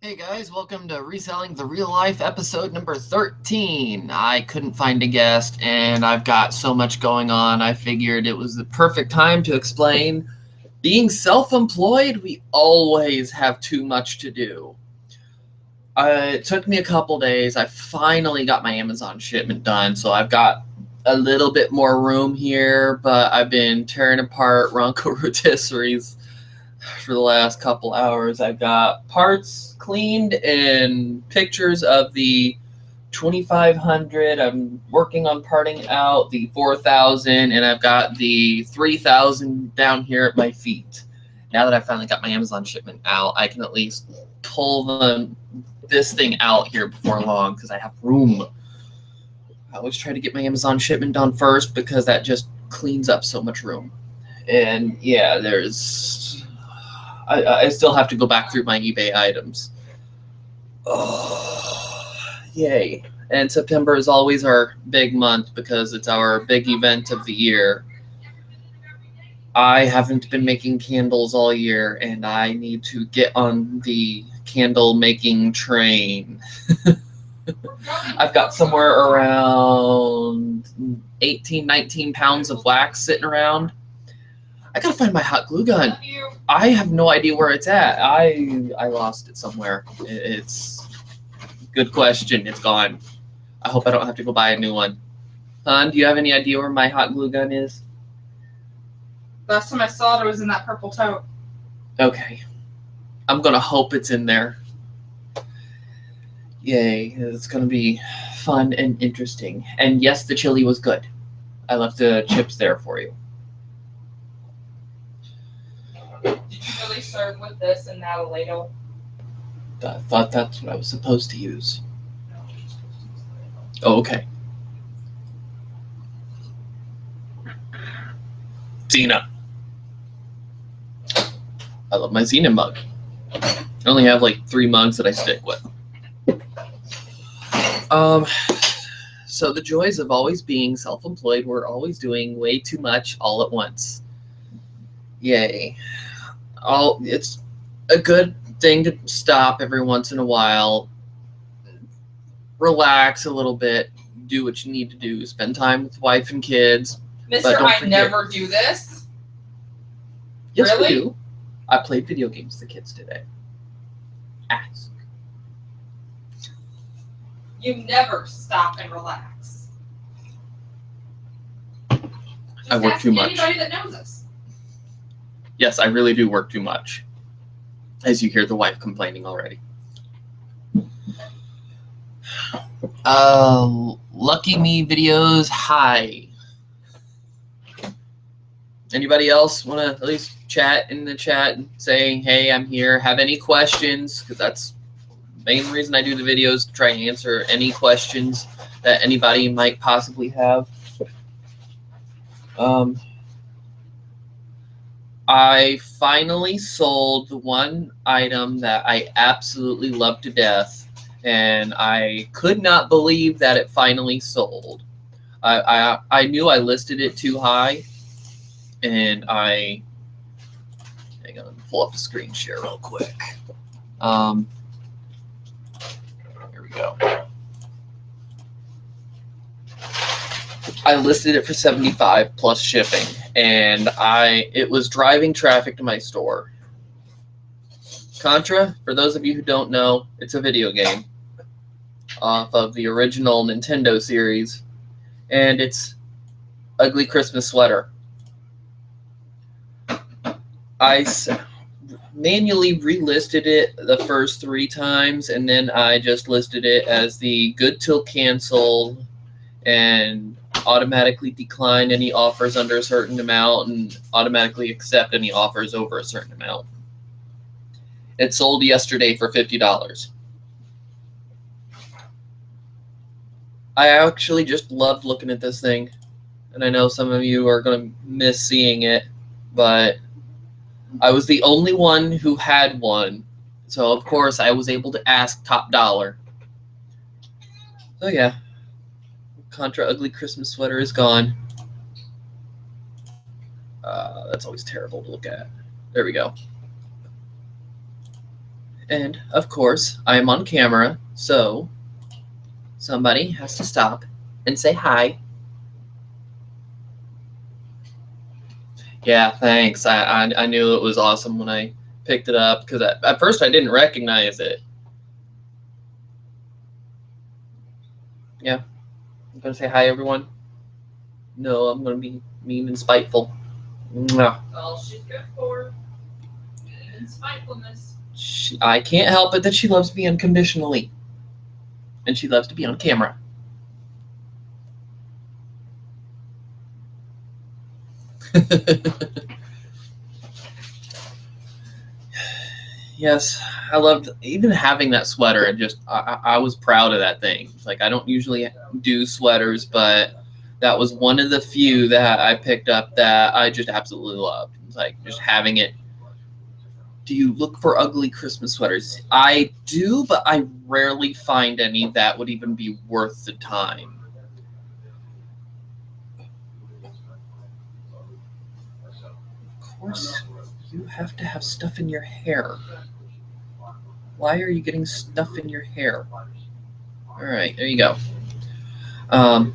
Hey guys, welcome to Reselling the Real Life episode number 13. I couldn't find a guest and I've got so much going on. I figured it was the perfect time to explain being self-employed, we always have too much to do. It took me a couple days. I finally got my Amazon shipment done, so I've got a little bit more room here, but I've been tearing apart Ronco rotisseries for the last couple hours. I've got parts cleaned and pictures of the 2500. I'm working on parting out the 4000, and I've got the 3000 down here at my feet. Now that I finally got my Amazon shipment out, I can at least pull this thing out here before long because I have room. I always try to get my Amazon shipment done first because that just cleans up so much room. And yeah, I still have to go back through my eBay items. Oh, yay. And September is always our big month because it's our big event of the year. I haven't been making candles all year, and I need to get on the candle making train. I've got somewhere around 18, 19 pounds of wax sitting around. I gotta find my hot glue gun. I have no idea where it's at. I lost it somewhere. It's good question. It's gone. I hope I don't have to go buy a new one. Hon, do you have any idea where my hot glue gun is? Last time I saw it was in that purple tote. Okay. I'm gonna hope it's in there. Yay. It's gonna be fun and interesting. And yes, the chili was good. I left the chips there for you. Did you really serve with this and not a ladle? I thought that's what I was supposed to use. No, you're supposed to use the ladle. Oh, okay. Xena. I love my Xena mug. I only have like 3 mugs that I stick with. So the joys of always being self-employed, we're always doing way too much all at once. Yay. It's a good thing to stop every once in a while, relax a little bit, do what you need to do, spend time with wife and kids. Mister, I never do this. Yes, really? we do. I played video games with the kids today. Ask. You never stop and relax. I work too much. Anybody that knows us. Yes, I really do work too much. As you hear the wife complaining already. Lucky Me videos, hi. Anybody else want to at least chat in the chat and say, hey, I'm here, have any questions? Because that's the main reason I do the videos, to try and answer any questions that anybody might possibly have. I finally sold the one item that I absolutely love to death, and I could not believe that it finally sold. I knew I listed it too high, and hang on, let me pull up the screen share real quick. Here we go. I listed it for $75 plus shipping, and it was driving traffic to my store. Contra, for those of you who don't know, it's a video game off of the original Nintendo series, and it's Ugly Christmas Sweater. I manually relisted it the first 3 times, and then I just listed it as the good till canceled and automatically decline any offers under a certain amount and automatically accept any offers over a certain amount. It sold yesterday for $50. I actually just loved looking at this thing, and I know some of you are going to miss seeing it, but I was the only one who had one, so of course I was able to ask top dollar. So yeah, Contra Ugly Christmas Sweater is gone. That's always terrible to look at. There we go. And of course, I am on camera, so somebody has to stop and say hi. Yeah, thanks. I knew it was awesome when I picked it up because at first I didn't recognize it. Yeah, I'm gonna say hi, everyone. No, I'm gonna be mean and spiteful. Mwah. That's all she's good for. And spitefulness. I can't help it that she loves me unconditionally, and she loves to be on camera. Yes, I loved even having that sweater. And just I was proud of that thing. Like I don't usually do sweaters, but that was one of the few that I picked up that I just absolutely loved. It's like just having it. Do you look for ugly Christmas sweaters? I do, but I rarely find any that would even be worth the time. Of course, you have to have stuff in your hair. Why are you getting stuff in your hair? All right, there you go. Um,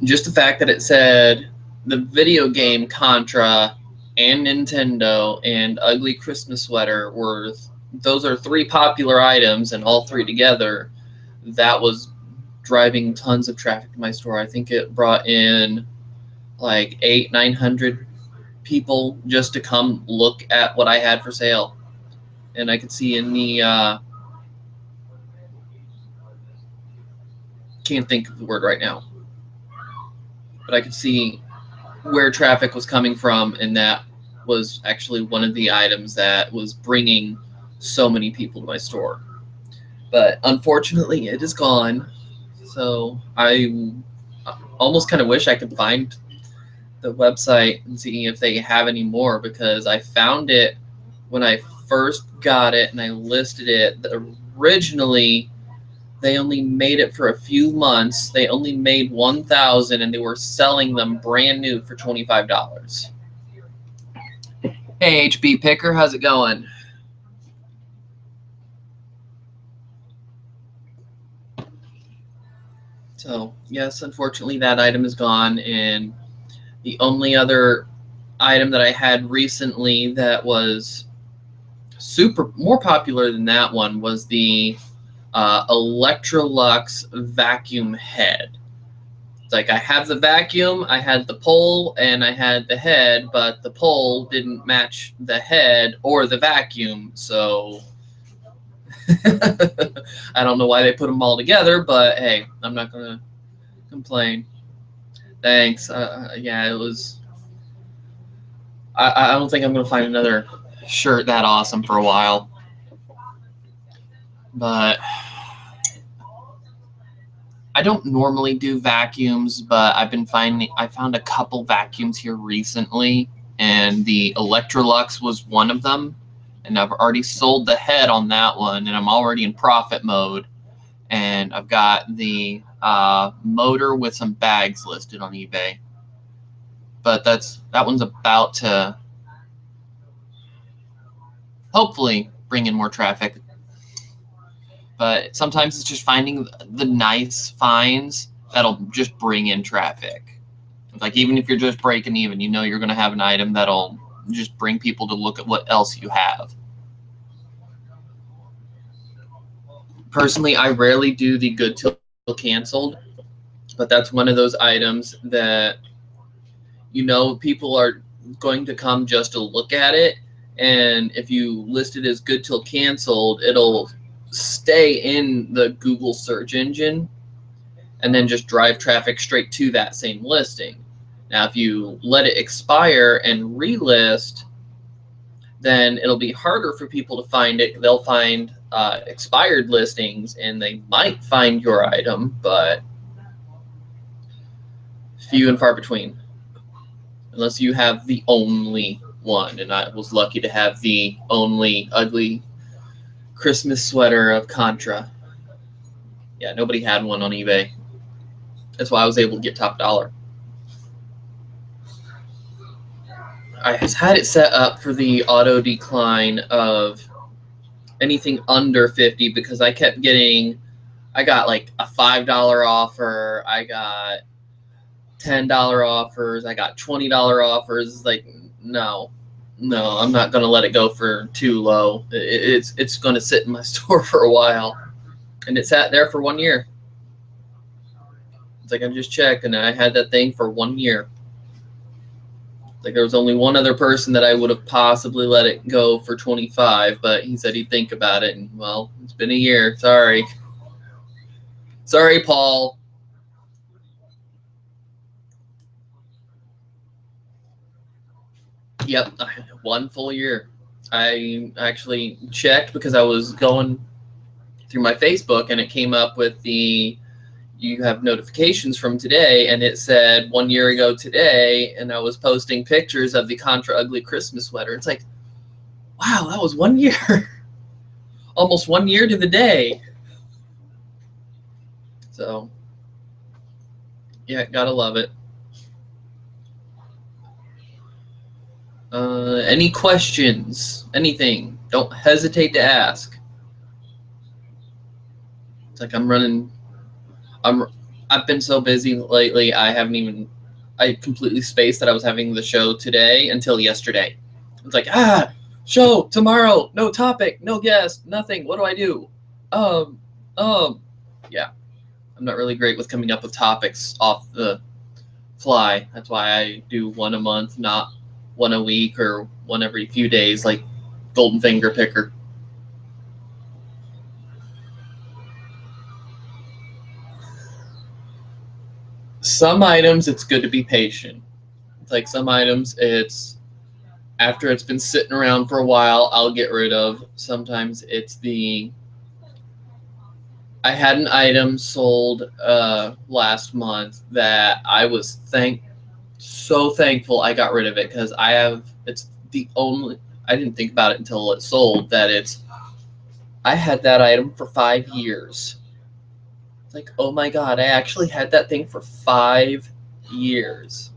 just the fact that it said the video game Contra and Nintendo and ugly Christmas sweater were those are three popular items, and all three together, that was driving tons of traffic to my store. I think it brought in like 900 people just to come look at what I had for sale. And I could see in the can't think of the word right now, but I could see where traffic was coming from, and that was actually one of the items that was bringing so many people to my store. But unfortunately, it is gone. So I almost kind of wish I could find the website and see if they have any more, because I found it when I first got it and I listed it. Originally, they only made it for a few months. They only made 1,000, and they were selling them brand new for $25. Hey, HB Picker, how's it going? So, yes, unfortunately, that item is gone, and the only other item that I had recently that was more popular than that one was the Electrolux vacuum head. It's like I have the vacuum, I had the pole, and I had the head, but the pole didn't match the head or the vacuum, so I don't know why they put them all together, but hey, I'm not going to complain. Thanks. Yeah, it was. I don't think I'm going to find another shirt that awesome for a while. But I don't normally do vacuums, but I found a couple vacuums here recently, and the Electrolux was one of them, and I've already sold the head on that one, and I'm already in profit mode, and I've got the motor with some bags listed on eBay. But that one's about to hopefully bring in more traffic. But sometimes it's just finding the nice finds that'll just bring in traffic. Like even if you're just breaking even, you know you're going to have an item that'll just bring people to look at what else you have. Personally, I rarely do the good till canceled, but that's one of those items that you know people are going to come just to look at it, and if you list it as good till canceled, it'll stay in the Google search engine and then just drive traffic straight to that same listing. Now, if you let it expire and relist, then it'll be harder for people to find it. They'll find expired listings, and they might find your item, but few and far between. Unless you have the only one, and I was lucky to have the only ugly Christmas sweater of Contra. Yeah, nobody had one on eBay. That's why I was able to get top dollar. I had it set up for the auto decline of anything under 50 because I kept getting, I got like a $5 offer, I got $10 offers, I got $20 offers. Like, no, I'm not gonna let it go for too low. It's gonna sit in my store for a while, and it sat there for 1 year. It's like I just checked, and I had that thing for 1 year. Like there was only one other person that I would have possibly let it go for 25, but he said he'd think about it, and well, it's been a year. Sorry, Paul. Yep, 1 full year. I actually checked because I was going through my Facebook, and it came up with you have notifications from today, and it said 1 year ago today, and I was posting pictures of the Contra ugly Christmas sweater. It's like, wow, that was 1 year. Almost 1 year to the day. So, yeah, gotta love it. Any questions? Anything? Don't hesitate to ask. It's like I've been so busy lately, I completely spaced that I was having the show today until yesterday. It's like, show tomorrow, no topic, no guest, nothing. What do I do? Yeah. I'm not really great with coming up with topics off the fly. That's why I do one a month, not one a week or one every few days, like Golden Finger Picker. Some items, it's good to be patient. It's like some items, it's after it's been sitting around for a while, I'll get rid of. Sometimes it's I had an item sold last month that I was so thankful I got rid of it, because it's the only, I didn't think about it until it sold, that I had that item for 5 years. It's like, oh my God, I actually had that thing for 5 years.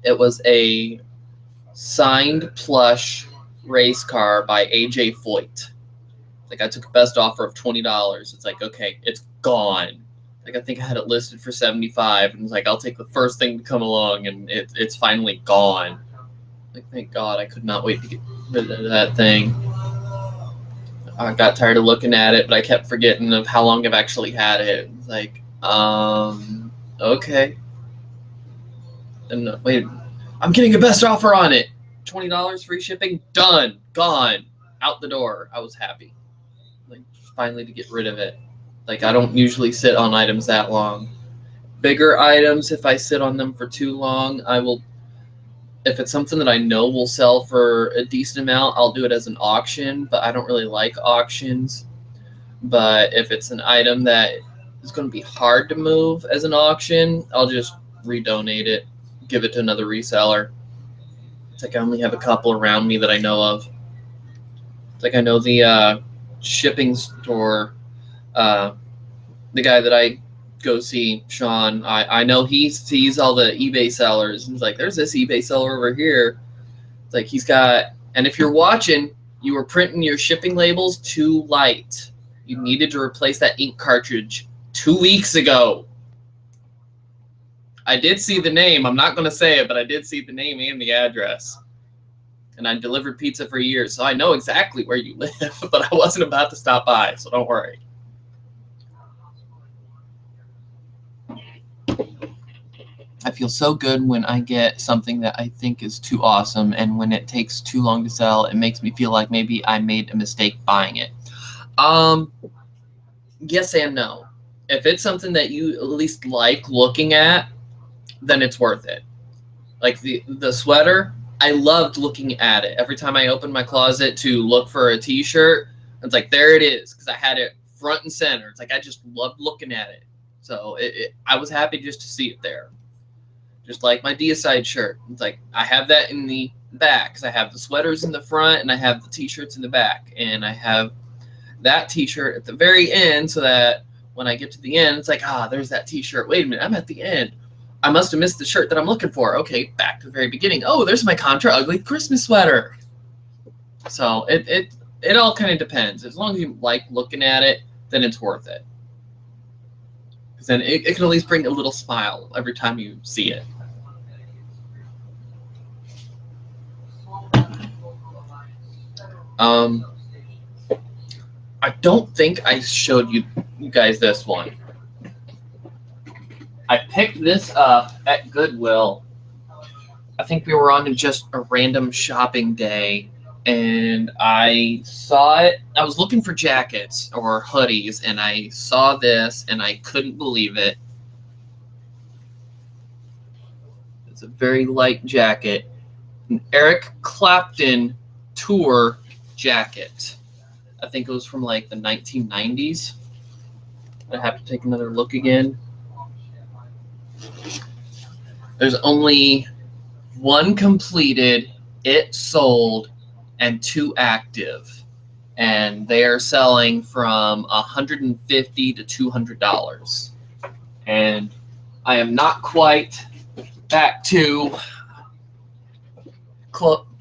It was a signed plush race car by AJ Foyt. Like I took a best offer of $20. It's like, okay, it's gone. Like I think I had it listed for 75, and it's like, I'll take the first thing to come along, and it's finally gone. Like, thank God, I could not wait to get rid of that thing. I got tired of looking at it, but I kept forgetting of how long I've actually had it. It's like, okay. And wait, I'm getting a best offer on it. $20 free shipping, done, gone, out the door. I was happy. Like, finally to get rid of it. Like, I don't usually sit on items that long. Bigger items, if I sit on them for too long, I will, if it's something that I know will sell for a decent amount, I'll do it as an auction, but I don't really like auctions. But if it's an item that is going to be hard to move as an auction, I'll just redonate it, give it to another reseller. It's like I only have a couple around me that I know of. It's like I know the shipping store, the guy that I go see, Sean, I know he sees all the eBay sellers. He's like, there's this eBay seller over here. It's like he's got, and if you're watching, you were printing your shipping labels too light. You needed to replace that ink cartridge 2 weeks ago. I did see the name. I'm not going to say it, but I did see the name and the address. And I delivered pizza for years, so I know exactly where you live, but I wasn't about to stop by, so don't worry. I feel so good when I get something that I think is too awesome, and when it takes too long to sell, it makes me feel like maybe I made a mistake buying it. Yes and no. If it's something that you at least like looking at, then it's worth it. Like the sweater, I loved looking at it. Every time I opened my closet to look for a t-shirt, it's like, there it is, because I had it front and center. It's like I just loved looking at it. So I was happy just to see it there. Just like my Deicide shirt. It's like I have that in the back, because I have the sweaters in the front and I have the t-shirts in the back. And I have that t-shirt at the very end, so that when I get to the end, it's like, there's that t-shirt. Wait a minute, I'm at the end. I must have missed the shirt that I'm looking for. Okay, back to the very beginning. Oh, there's my Contra ugly Christmas sweater. So It all kind of depends. As long as you like looking at it, then it's worth it. Because then it can at least bring a little smile every time you see it. I don't think I showed you guys this one. I picked this up at Goodwill. I think we were on just a random shopping day, and I saw it. I was looking for jackets or hoodies, and I saw this, and I couldn't believe it. It's a very light jacket. An Eric Clapton tour jacket. I think it was from like the 1990s. I have to take another look again. There's only one completed, it sold, and 2 active. And they are selling from $150 to $200. And I am not quite back to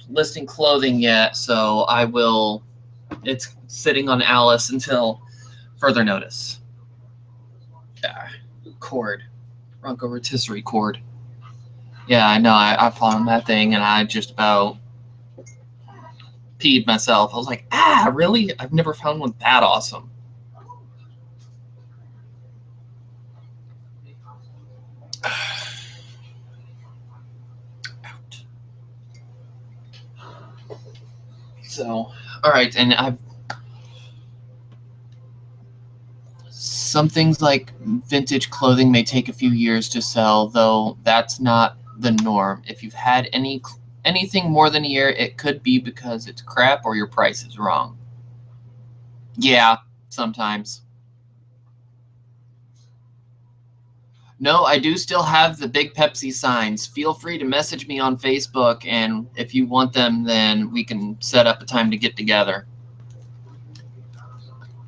listing clothing yet, so I will. It's sitting on Alice until further notice. Cord. Bronco rotisserie cord. Yeah, I know. I found that thing, and I just about peed myself. I was like, really? I've never found one that awesome. Out. So, all right, and some things like vintage clothing may take a few years to sell, though that's not the norm. If you've had anything more than a year, it could be because it's crap or your price is wrong. Yeah, sometimes. No, I do still have the big Pepsi signs. Feel free to message me on Facebook, and if you want them, then we can set up a time to get together.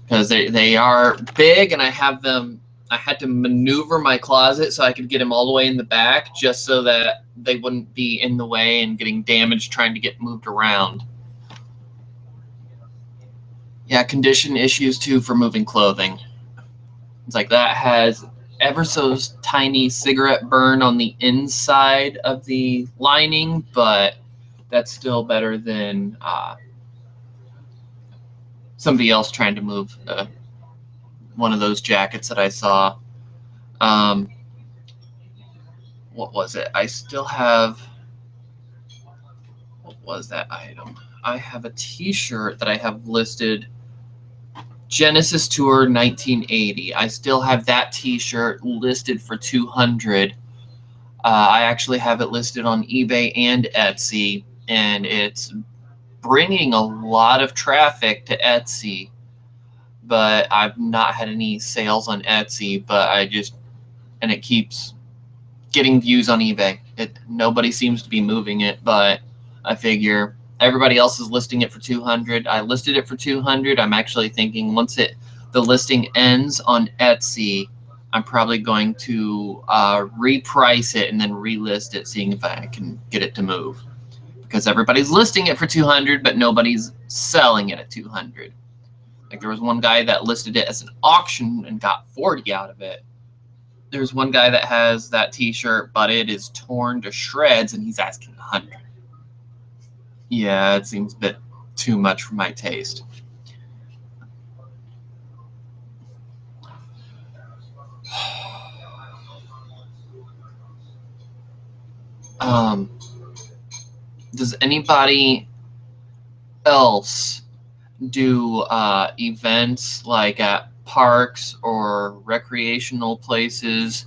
Because they are big, and I have them. I had to maneuver my closet so I could get them all the way in the back, just so that they wouldn't be in the way and getting damaged trying to get moved around. Yeah, condition issues too for moving clothing. It's like that has ever so tiny cigarette burn on the inside of the lining, but that's still better than somebody else trying to move one of those jackets that I saw. What was it? I still have. What was that item? I have a T-shirt that I have listed. Genesis Tour 1980. I still have that T-shirt listed for $200. I actually have it listed on eBay and Etsy, and it's bringing a lot of traffic to Etsy. But I've not had any sales on Etsy. But and it keeps getting views on eBay. Nobody seems to be moving it, but I figure everybody else is listing it for $200. I listed it for $200. I'm actually thinking once the listing ends on Etsy, I'm probably going to reprice it and then relist it, seeing if I can get it to move. Because everybody's listing it for $200, but nobody's selling it at $200. Like there was one guy that listed it as an auction and got $40 out of it. There's one guy that has that T-shirt, but it is torn to shreds, and he's asking $100. Yeah, it seems a bit too much for my taste. Does anybody else do events like at parks or recreational places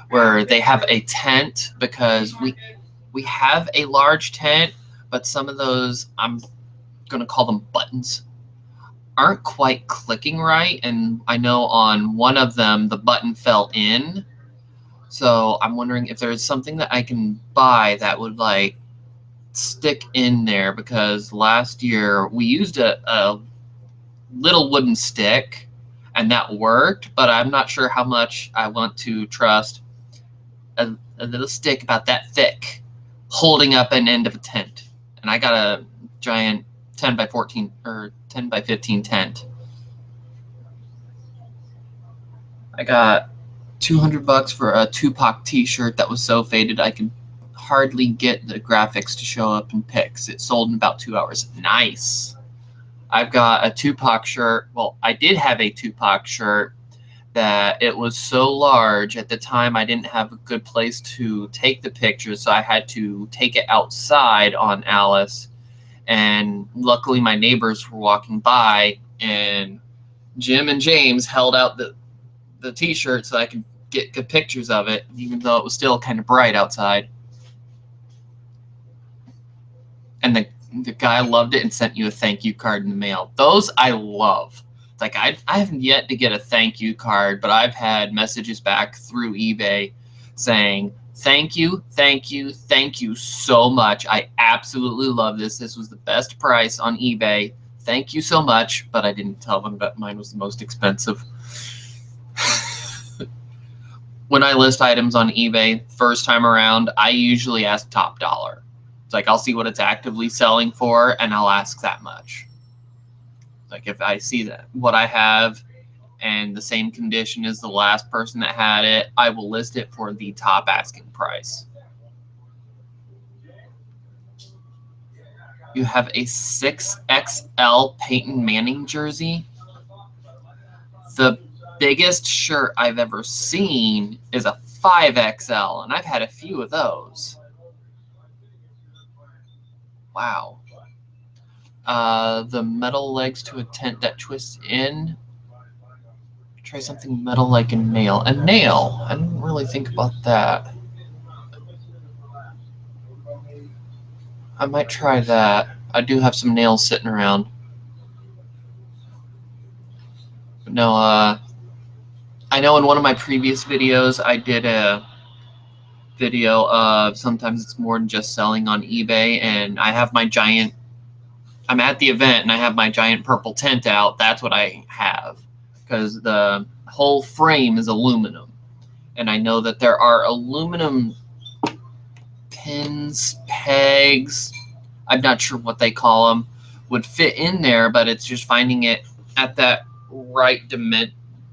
where they have a tent? Because we have a large tent, but some of those, I'm going to call them buttons, aren't quite clicking right. And I know on one of them, the button fell in. So I'm wondering if there's something that I can buy that would like stick in there, because last year we used a little wooden stick and that worked, but I'm not sure how much I want to trust a little stick about that thick holding up an end of a tent. And I got a giant 10 by 14 or 10 by 15 tent. I got $200 for a Tupac t-shirt that was so faded I could hardly get the graphics to show up in pics. It sold in about 2 hours. Nice. I've got a Tupac shirt. Well, I did have a Tupac shirt that it was so large at the time I didn't have a good place to take the picture, so I had to take it outside on Alice. And luckily my neighbors were walking by, and Jim and James held out the t-shirt so I could get good pictures of it, even though it was still kind of bright outside. And the guy loved it and sent you a thank you card in the mail. Those I love. It's like I haven't yet to get a thank you card, but I've had messages back through eBay saying, thank you, thank you, thank you so much. I absolutely love this. This was the best price on eBay. Thank you so much. But I didn't tell them that mine was the most expensive. When I list items on eBay first time around, I usually ask top dollar. It's like I'll see what it's actively selling for, and I'll ask that much. Like if I see that what I have and the same condition as the last person that had it, I will list it for the top asking price. You have a 6XL Peyton Manning jersey. The biggest shirt I've ever seen is a 5XL, and I've had a few of those. Wow. The metal legs to a tent that twists in. Try something metal like a nail. A nail. I didn't really think about that. I might try that. I do have some nails sitting around. But no, I know in one of my previous videos I did a video of sometimes it's more than just selling on eBay, and I have my giant, I'm at the event and I have my giant purple tent out. That's what I have, because the whole frame is aluminum, and I know that there are aluminum pins, pegs, I'm not sure what they call them, would fit in there, but it's just finding it at that right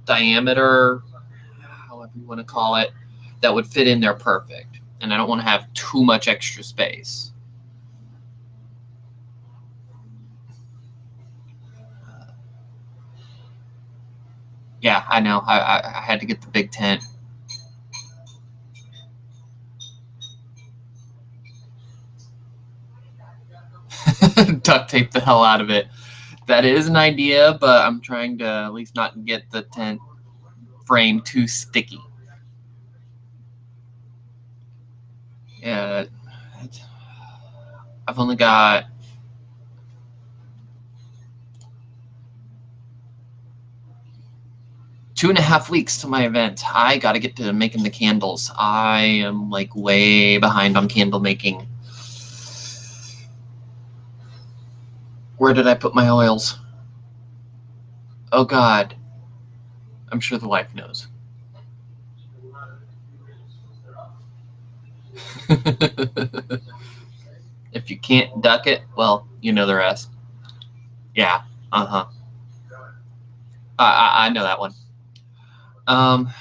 diameter, however you want to call it, that would fit in there perfect. And I don't want to have too much extra space. Yeah, I know. I had to get the big tent. Duct tape the hell out of it. That is an idea, but I'm trying to at least not get the tent frame too sticky. Yeah, I've only got two and a half weeks to my event. I gotta get to making the candles. I am like way behind on candle making. Where did I put my oils? Oh God. I'm sure the wife knows. If you can't duck it, well, you know the rest. Yeah, uh-huh. I know that one. God,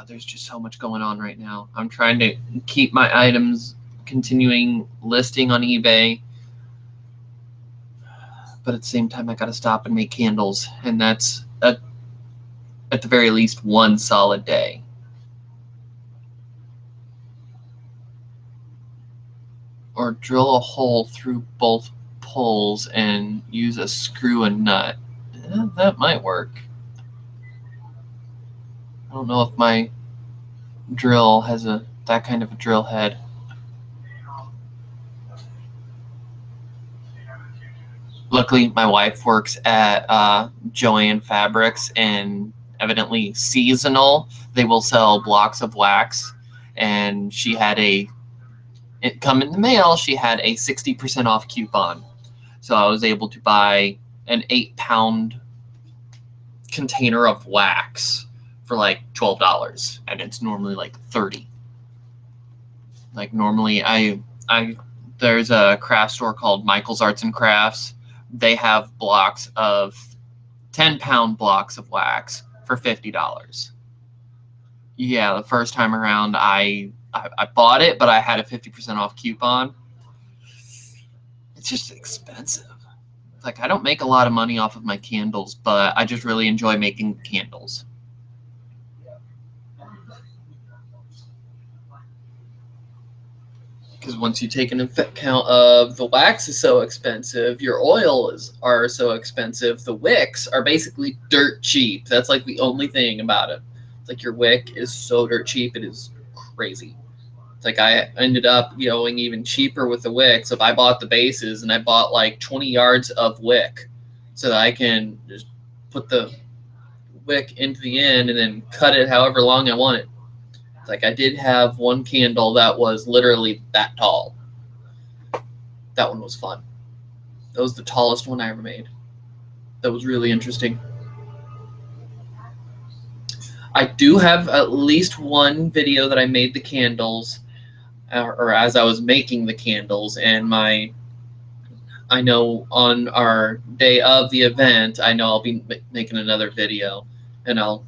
there's just so much going on right now. I'm trying to keep my items continuing listing on eBay, but at the same time, I gotta stop and make candles, and that's at the very least one solid day. Or drill a hole through both poles and use a screw and nut. That might work. I don't know if my drill has that kind of a drill head. Luckily, my wife works at Joann Fabrics, and evidently seasonal. They will sell blocks of wax, and she had it come in the mail. She had a 60% off coupon, so I was able to buy an 8-pound container of wax for like $12, and it's normally like $30. Like normally, there's a craft store called Michael's Arts and Crafts they have blocks of 10-pound blocks of wax for $50. Yeah, the first time around I bought it, but I had a 50% off coupon. It's just expensive. Like, I don't make a lot of money off of my candles, but I just really enjoy making candles. Because once you take an account of the wax is so expensive, your are so expensive, the wicks are basically dirt cheap. That's like the only thing about it. It's like your wick is so dirt cheap, it is crazy. It's like I ended up going even cheaper with the wicks. If I bought the bases and I bought like 20 yards of wick so that I can just put the wick into the end and then cut it however long I want it. Like, I did have one candle that was literally that tall. That one was fun. That was the tallest one I ever made. That was really interesting. I do have at least one video that I made the candles, or as I was making the candles, and I know on our day of the event, I know I'll be making another video, and I'll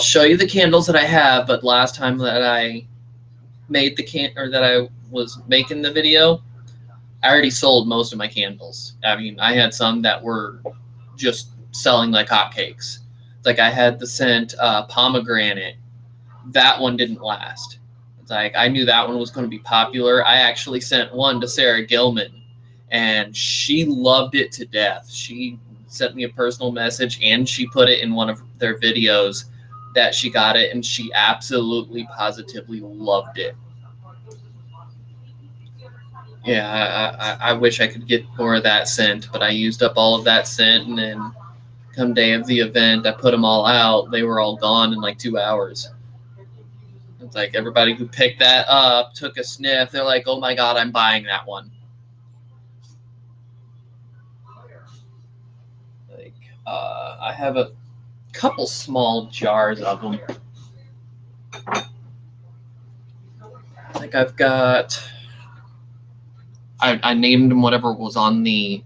show you the candles that I have. But last time that I made that I was making the video, I already sold most of my candles. I mean, I had some that were just selling like hotcakes. Like, I had the scent pomegranate. That one didn't last. It's like, I knew that one was going to be popular. I actually sent one to Sarah Gilman, and she loved it to death. She sent me a personal message, and she put it in one of their videos that she got it, and she absolutely positively loved it. Yeah, I wish I could get more of that scent, but I used up all of that scent, and then come day of the event, I put them all out. They were all gone in like 2 hours. It's like everybody who picked that up took a sniff. They're like, oh my God, I'm buying that one. Like, I have a couple small jars of them. Like, I've got, I named them whatever was on the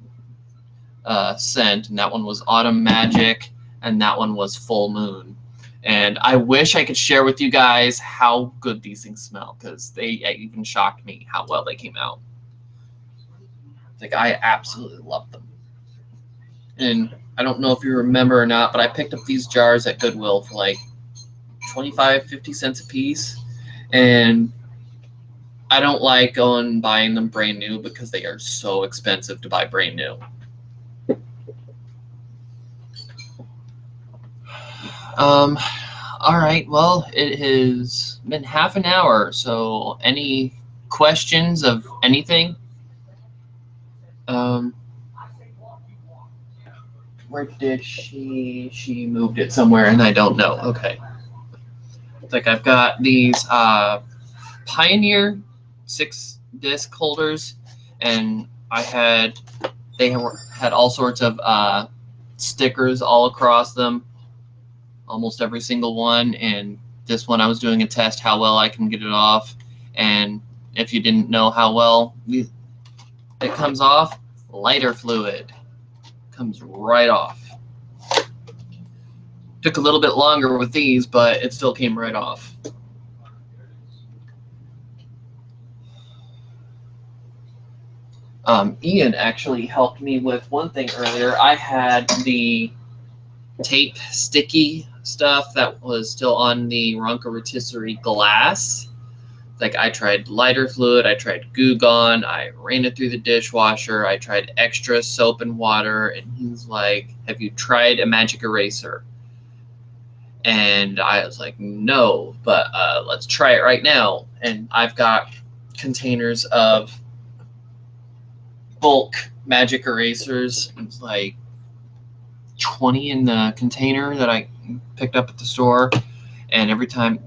scent, and that one was Autumn Magic, and that one was Full Moon. And I wish I could share with you guys how good these things smell, because they even shocked me how well they came out. Like, I absolutely love them. And I don't know if you remember or not, but I picked up these jars at Goodwill for like 25, 50 cents a piece. And I don't like going buying them brand new because they are so expensive to buy brand new. All right, well, it has been half an hour, so any questions of anything? Where did she moved it somewhere, and I don't know. Okay. It's like I've got these Pioneer 6-disc holders, and they had all sorts of stickers all across them, almost every single one. And this one I was doing a test how well I can get it off, and if you didn't know how well it comes off, lighter fluid comes right off. Took a little bit longer with these, but it still came right off. Ian actually helped me with one thing earlier. I had the tape sticky stuff that was still on the Ronca rotisserie glass. Like, I tried lighter fluid, I tried Goo Gone, I ran it through the dishwasher, I tried extra soap and water, and he's like, have you tried a magic eraser? And I was like, no, but let's try it right now. And I've got containers of bulk magic erasers. It's like 20 in the container that I picked up at the store. And every time,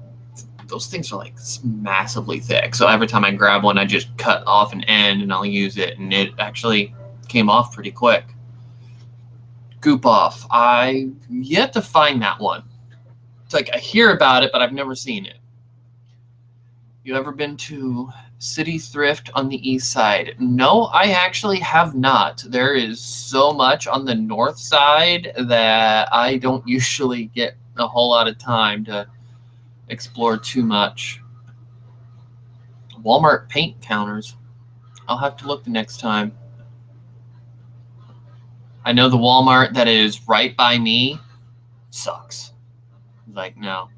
those things are like massively thick. So every time I grab one, I just cut off an end and I'll use it. And it actually came off pretty quick. Goop Off. I've yet to find that one. It's like I hear about it, but I've never seen it. You ever been to City Thrift on the east side. No, I actually have not. There is so much on the north side that I don't usually get a whole lot of time to explore too much. Walmart paint counters. I'll have to look the next time. I know the Walmart that is right by me sucks. Like, no.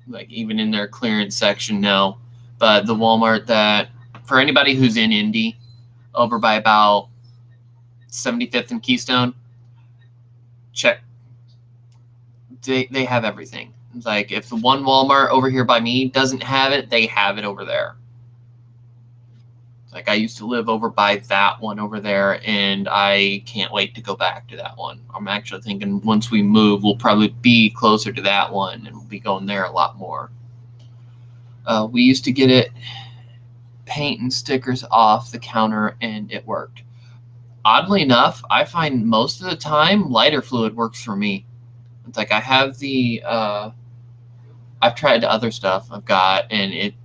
Like, even in their clearance section, no. But the Walmart that, for anybody who's in Indy, over by about 75th and Keystone, check. They have everything. It's like, if the one Walmart over here by me doesn't have it, they have it over there. Like, I used to live over by that one over there, and I can't wait to go back to that one. I'm actually thinking once we move, we'll probably be closer to that one, and we'll be going there a lot more. We used to get it paint and stickers off the counter, and it worked. Oddly enough, I find most of the time lighter fluid works for me. It's like I have the I've tried other stuff I've got, and it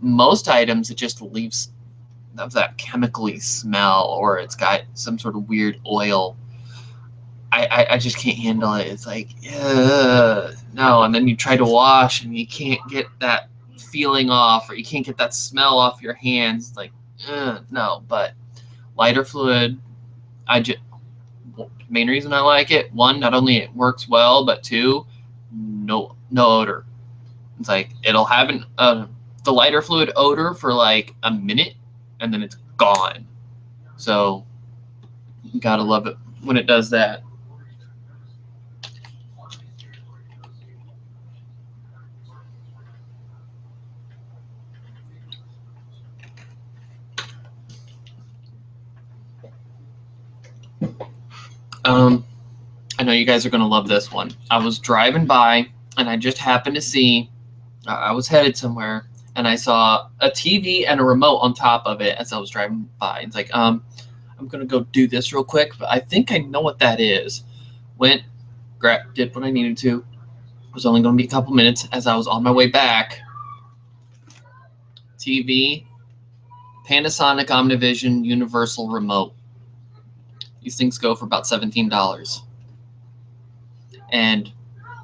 most items it just leaves of that chemically smell, or it's got some sort of weird oil. I just can't handle it. It's like, no. And then you try to wash and you can't get that feeling off, or you can't get that smell off your hands. It's like, no. But lighter fluid, main reason I like it, one, not only it works well, but two, no odor. It's like it'll have the lighter fluid odor for like a minute, and then it's gone. So you gotta love it when it does that. I know you guys are gonna love this one. I was driving by, and I just happened to see. I was headed somewhere, and I saw a TV and a remote on top of it as I was driving by. It's like, I'm gonna go do this real quick, but I think I know what that is. Went, did what I needed to. It was only gonna be a couple minutes. As I was on my way back, TV, Panasonic Omnivision Universal Remote. These things go for about $17. And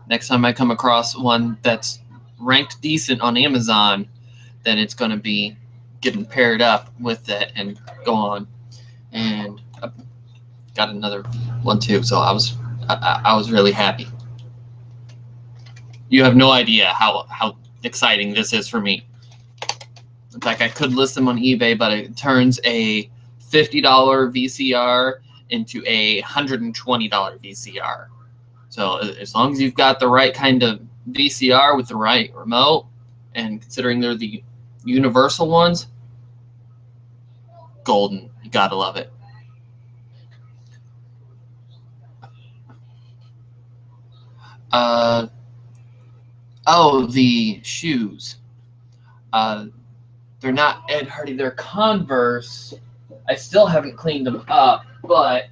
next time I come across one that's ranked decent on Amazon, then it's going to be getting paired up with it and go on. And I got another one too, so I was really happy. You have no idea how exciting this is for me. In fact, I could list them on eBay, but it turns a $50 VCR into a $120 VCR. So as long as you've got the right kind of VCR with the right remote, and considering they're the universal ones, golden. You gotta love it. Oh, the shoes. They're not Ed Hardy. They're Converse. I still haven't cleaned them up, but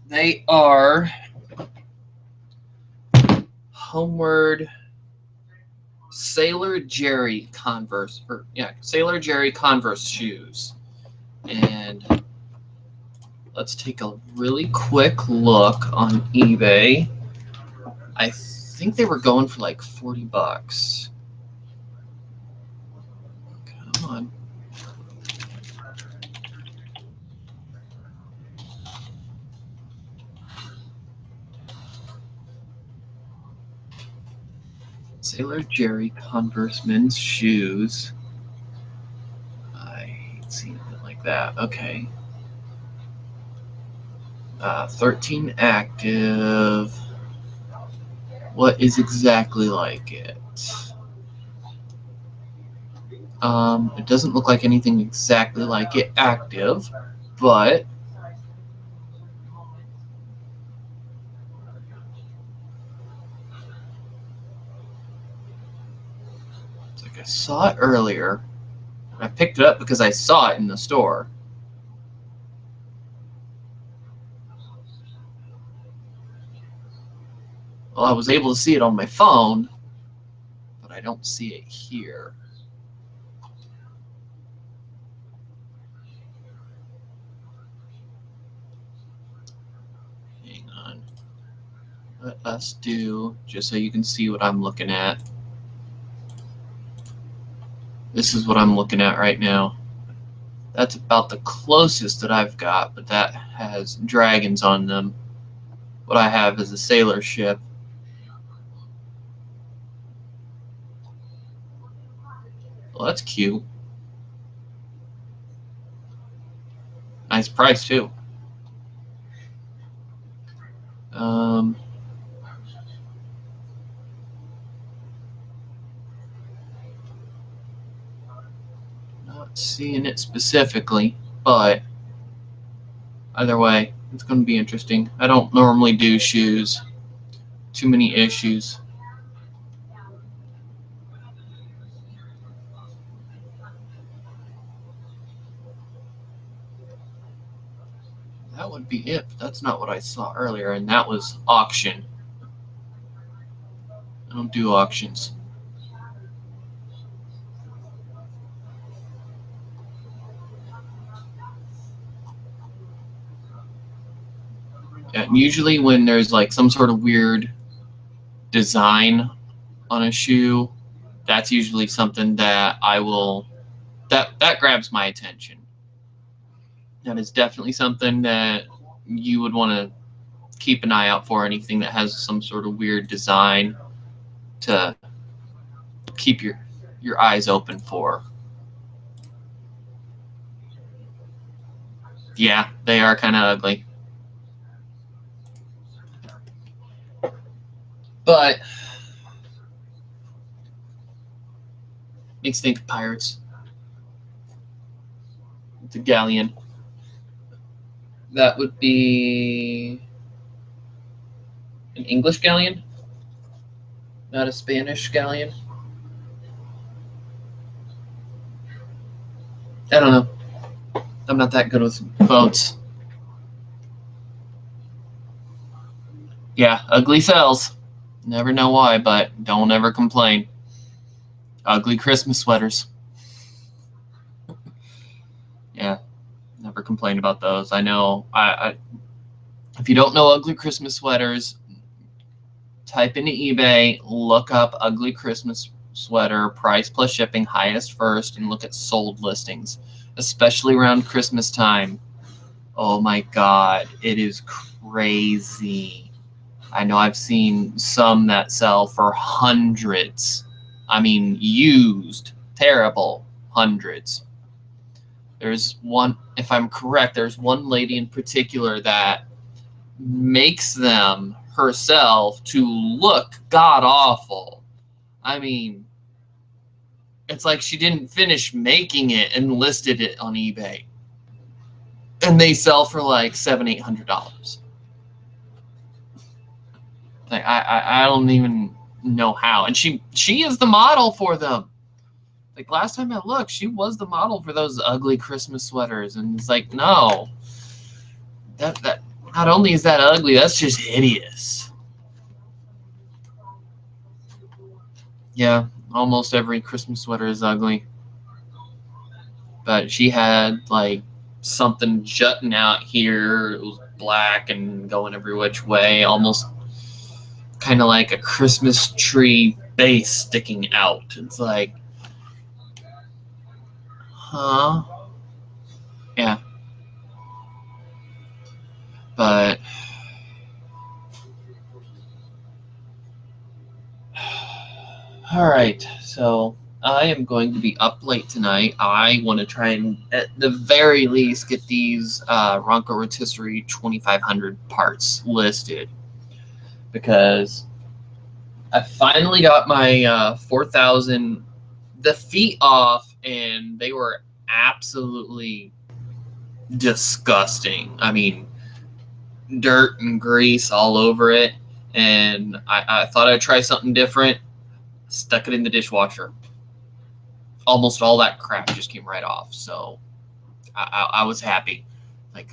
they are Homeward Sailor Jerry Converse, Sailor Jerry Converse shoes. And let's take a really quick look on eBay. I think they were going for like $40. Come on. Sailor Jerry Converse men's shoes. I hate seeing it like that. Okay. 13 active. What is exactly like it? It doesn't look like anything exactly like it active, but it's like I saw it earlier. I picked it up because I saw it in the store. Well, I was able to see it on my phone, but I don't see it here. Hang on. Let us do, just so you can see what I'm looking at. This is what I'm looking at right now. That's about the closest that I've got, but that has dragons on them. What I have is a sailor ship. Well, that's cute. Nice price, too. Not seeing it specifically, but either way, it's going to be interesting. I don't normally do shoes. Too many issues. That would be it, but that's not what I saw earlier, and that was auction. I don't do auctions. And usually when there's like some sort of weird design on a shoe, that's usually something that I will that grabs my attention. That is definitely something that you would want to keep an eye out for. Anything that has some sort of weird design to keep your eyes open for. Yeah, they are kind of ugly. But makes think of pirates. It's a galleon. That would be an English galleon, not a Spanish galleon. I don't know. I'm not that good with boats. Yeah, ugly sells. Never know why, but don't ever complain. Ugly Christmas sweaters. Yeah, never complain about those. I know. If you don't know ugly Christmas sweaters, type into eBay, look up ugly Christmas sweater, price plus shipping, highest first, and look at sold listings, especially around Christmas time. Oh my God, it is crazy. I know I've seen some that sell for hundreds. I mean, used, terrible, hundreds. There's one, if I'm correct, there's one lady in particular that makes them herself to look god awful. I mean, it's like she didn't finish making it and listed it on eBay. And they sell for like $700-800. Like I don't even know how. And she is the model for them. Like last time I looked, she was the model for those ugly Christmas sweaters, and it's like, no, that not only is that ugly, that's just hideous. Yeah, almost every Christmas sweater is ugly. But she had like something jutting out here. It was black and going every which way, almost kind of like a Christmas tree base sticking out. It's like, huh? Yeah. But all right, so I am going to be up late tonight. I want to try and, at the very least, get these Ronco Rotisserie 2500 parts listed, because I finally got my 4000 the feet off, and they were absolutely disgusting. I mean, dirt and grease all over it, and I thought I'd try something different. Stuck it in the dishwasher. Almost all that crap just came right off, so I was happy. Like,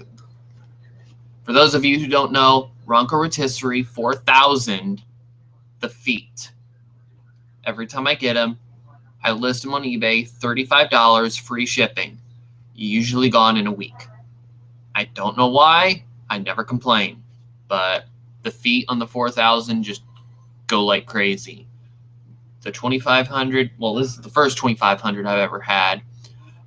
for those of you who don't know, Ronco Rotisserie 4000 the feet. Every time I get them, I list them on eBay, $35 free shipping. Usually gone in a week. I don't know why. I never complain. But the feet on the 4000 just go like crazy. The 2500, well, this is the first 2500 I've ever had.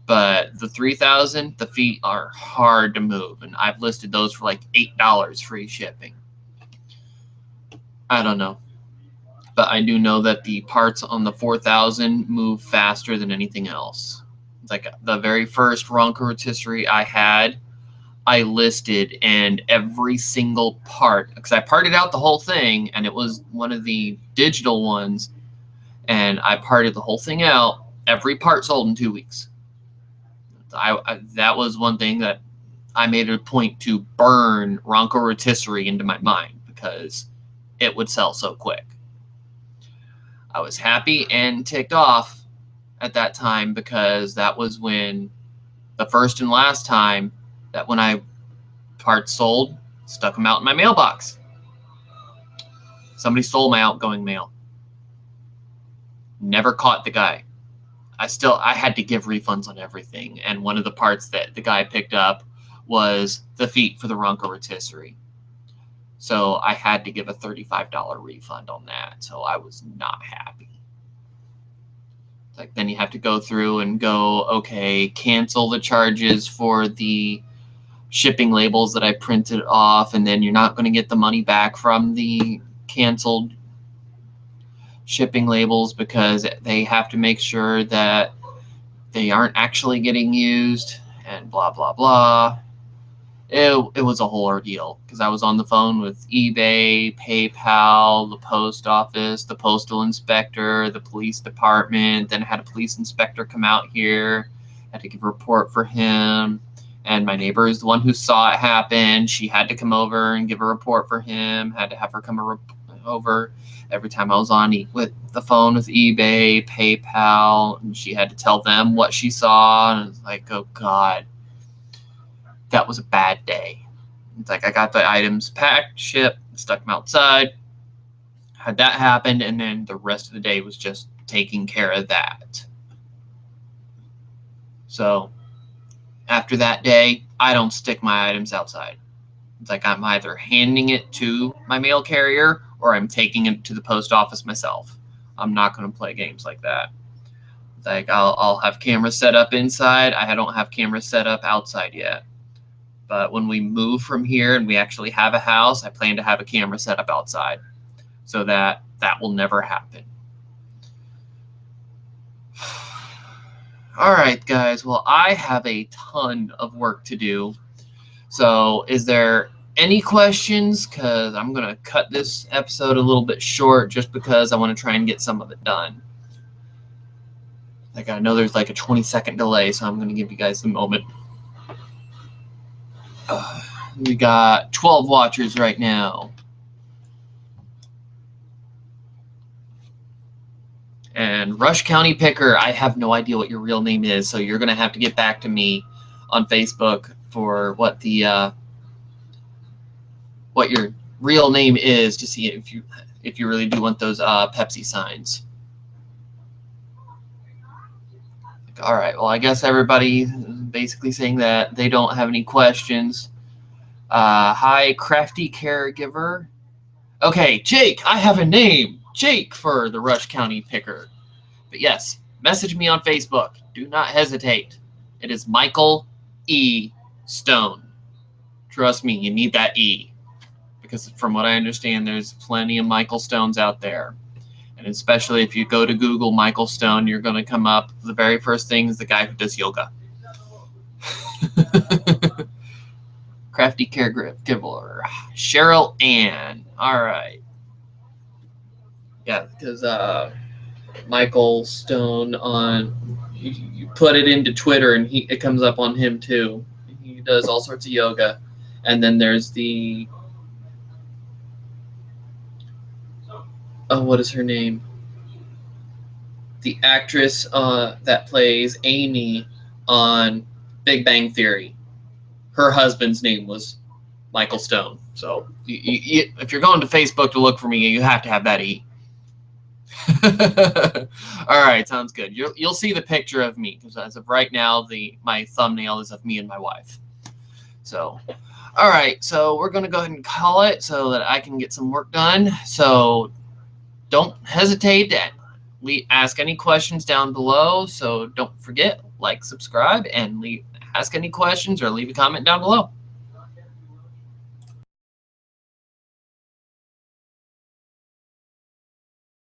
But the 3000, the feet are hard to move. And I've listed those for like $8 free shipping. I don't know. But I do know that the parts on the 4000 move faster than anything else. It's like the very first Ronco rotisserie I had, I listed, and every single part, because I parted out the whole thing, and it was one of the digital ones, and I parted the whole thing out. Every part sold in 2 weeks. That was one thing that I made it a point to burn Ronco rotisserie into my mind, because it would sell so quick. I was happy and ticked off at that time, because that was when the first and last time that when I parts sold, stuck them out in my mailbox. Somebody stole my outgoing mail. Never caught the guy. I had to give refunds on everything, and one of the parts that the guy picked up was the feet for the Ronco rotisserie. So I had to give a $35 refund on that, so I was not happy. Like, then you have to go through and go, okay, cancel the charges for the shipping labels that I printed off, and then you're not going to get the money back from the canceled shipping labels, because they have to make sure that they aren't actually getting used, and blah, blah, blah. It was a whole ordeal, because I was on the phone with eBay, PayPal, the post office, the postal inspector, the police department. Then I had a police inspector come out here. I had to give a report for him. And my neighbor is the one who saw it happen. She had to come over and give a report for him. Had to have her come over every time I was on with the phone with eBay, PayPal, and she had to tell them what she saw. And it was like, oh God. That was a bad day. It's like I got the items packed, shipped, stuck them outside, had that happen, and then the rest of the day was just taking care of that. So after that day, I don't stick my items outside. It's like I'm either handing it to my mail carrier or I'm taking it to the post office myself. I'm not going to play games like that. It's like I'll have cameras set up inside. I don't have cameras set up outside yet. But when we move from here and we actually have a house, I plan to have a camera set up outside, so that will never happen. All right, guys. Well, I have a ton of work to do. So is there any questions? Because I'm going to cut this episode a little bit short just because I want to try and get some of it done. Like, I know there's like a 20-second delay, so I'm going to give you guys a moment. We got 12 watchers right now. And Rush County Picker, I have no idea what your real name is, so you're going to have to get back to me on Facebook for what your real name is, to see if you really do want those Pepsi signs. All right, well, I guess everybody basically saying that they don't have any questions. Hi, Crafty Caregiver. Okay, Jake, I have a name. Jake for the Rush County Picker. But yes, message me on Facebook. Do not hesitate. It is Michael E. Stone. Trust me, you need that E. Because from what I understand, there's plenty of Michael Stones out there. And especially if you go to Google Michael Stone, you're going to come up, the very first thing is the guy who does yoga. Crafty Caregiver. Cheryl Ann. All right. Yeah, because Michael Stone you put it into Twitter and it comes up on him too. He does all sorts of yoga. And then there's the what is her name? The actress that plays Amy on Big Bang Theory. Her husband's name was Michael Stone. So if you're going to Facebook to look for me, you have to have that E. All right, sounds good. You'll see the picture of me because as of right now, my thumbnail is of me and my wife. So, all right, so we're gonna go ahead and call it so that I can get some work done. So don't hesitate to ask any questions down below. So don't forget, like, subscribe, and ask any questions or leave a comment down below.